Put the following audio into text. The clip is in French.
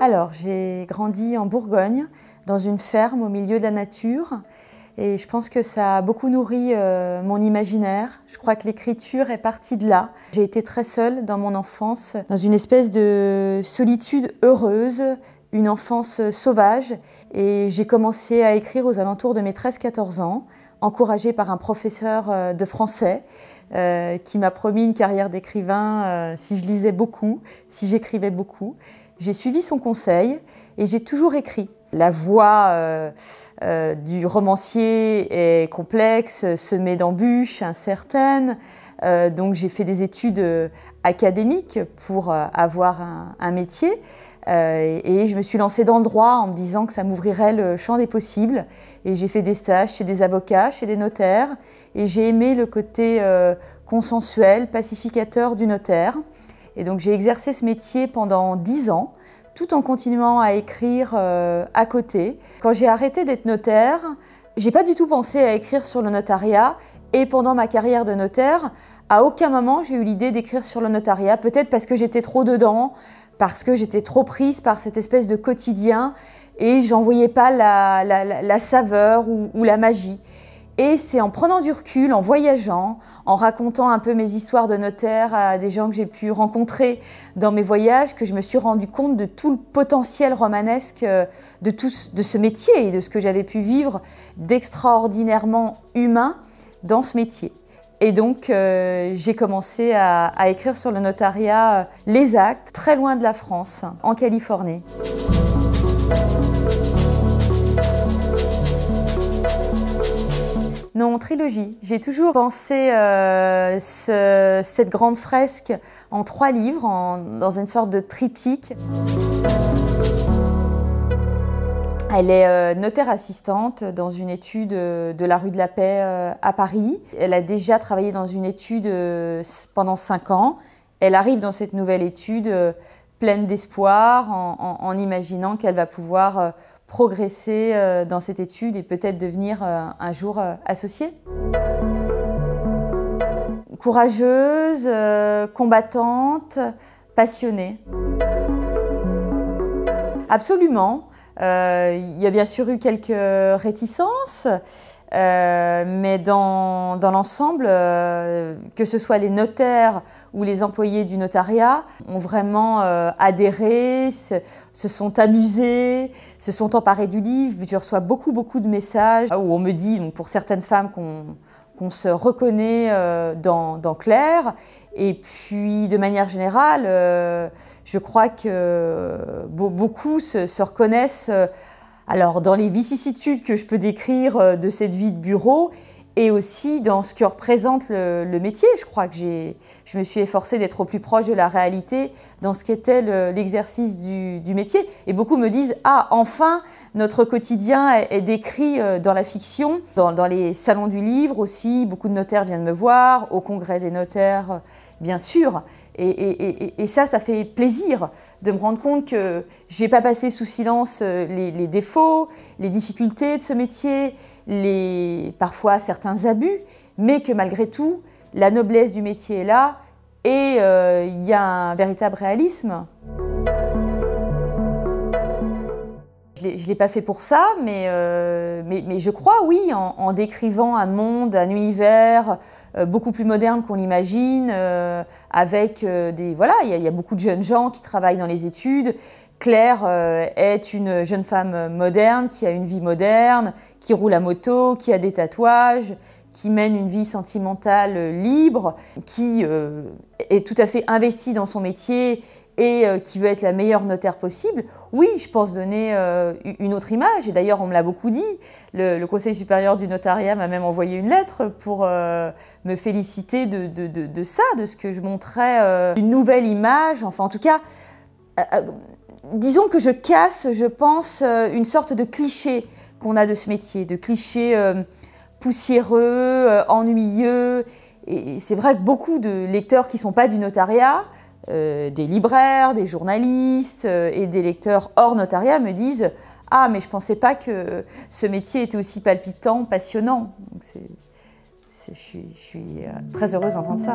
Alors, j'ai grandi en Bourgogne, dans une ferme au milieu de la nature. Et je pense que ça a beaucoup nourri mon imaginaire. Je crois que l'écriture est partie de là. J'ai été très seule dans mon enfance, dans une espèce de solitude heureuse, une enfance sauvage. Et j'ai commencé à écrire aux alentours de mes 13-14 ans, encouragée par un professeur de français qui m'a promis une carrière d'écrivain si je lisais beaucoup, si j'écrivais beaucoup. J'ai suivi son conseil et j'ai toujours écrit. La voix du romancier est complexe, semée d'embûches incertaines. Donc j'ai fait des études académiques pour avoir un métier. Et je me suis lancée dans le droit en me disant que ça m'ouvrirait le champ des possibles. Et j'ai fait des stages chez des avocats, chez des notaires. Et j'ai aimé le côté consensuel, pacificateur du notaire. Et donc j'ai exercé ce métier pendant 10 ans, tout en continuant à écrire à côté. Quand j'ai arrêté d'être notaire, j'ai pas du tout pensé à écrire sur le notariat. Et pendant ma carrière de notaire, à aucun moment j'ai eu l'idée d'écrire sur le notariat. Peut-être parce que j'étais trop dedans, parce que j'étais trop prise par cette espèce de quotidien et j'en voyais pas la saveur ou la magie. Et c'est en prenant du recul, en voyageant, en racontant un peu mes histoires de notaire à des gens que j'ai pu rencontrer dans mes voyages, que je me suis rendu compte de tout le potentiel romanesque de ce métier et de ce que j'avais pu vivre d'extraordinairement humain dans ce métier. Et donc j'ai commencé à écrire sur le notariat les actes, très loin de la France, en Californie. Non, trilogie. J'ai toujours pensé cette grande fresque en 3 livres, dans une sorte de triptyque. Elle est notaire assistante dans une étude de la rue de la Paix à Paris. Elle a déjà travaillé dans une étude pendant 5 ans. Elle arrive dans cette nouvelle étude pleine d'espoir en imaginant qu'elle va pouvoir progresser dans cette étude et peut-être devenir un jour associée. Courageuse, combattante, passionnée. Absolument. Il y a bien sûr eu quelques réticences, mais dans l'ensemble, que ce soit les notaires ou les employés du notariat, ont vraiment adhéré, se sont amusés, se sont emparés du livre. Je reçois beaucoup de messages où on me dit, donc pour certaines femmes, qu'on se reconnaît dans Claire. Et puis, de manière générale, je crois que beaucoup se reconnaissent alors, dans les vicissitudes que je peux décrire de cette vie de bureau et aussi dans ce que représente le métier. Je crois que je me suis efforcée d'être au plus proche de la réalité dans ce qu'était l'exercice du métier. Et beaucoup me disent « Ah, enfin, notre quotidien est décrit dans la fiction ». Dans les salons du livre aussi, beaucoup de notaires viennent me voir, au congrès des notaires, bien sûr. Et ça fait plaisir de me rendre compte que je n'ai pas passé sous silence les défauts, les difficultés de ce métier, parfois certains abus, mais que malgré tout, la noblesse du métier est là et il y a un véritable réalisme. Je ne l'ai pas fait pour ça, mais je crois, oui, en décrivant un monde, un univers beaucoup plus moderne qu'on l'imagine, avec voilà, il y a beaucoup de jeunes gens qui travaillent dans les études. Claire est une jeune femme moderne, qui a une vie moderne, qui roule à moto, qui a des tatouages, qui mène une vie sentimentale libre, qui est tout à fait investie dans son métier et qui veut être la meilleure notaire possible, oui, je pense donner une autre image. Et d'ailleurs, on me l'a beaucoup dit. Le Conseil supérieur du notariat m'a même envoyé une lettre pour me féliciter de ça, de ce que je montrais une nouvelle image. Enfin, en tout cas, disons que je casse, je pense, une sorte de cliché qu'on a de ce métier, de cliché poussiéreux, ennuyeux. Et c'est vrai que beaucoup de lecteurs qui ne sont pas du notariat, des libraires, des journalistes et des lecteurs hors notariat me disent « Ah, mais je ne pensais pas que ce métier était aussi palpitant, passionnant. » Donc je suis très heureuse d'entendre ça.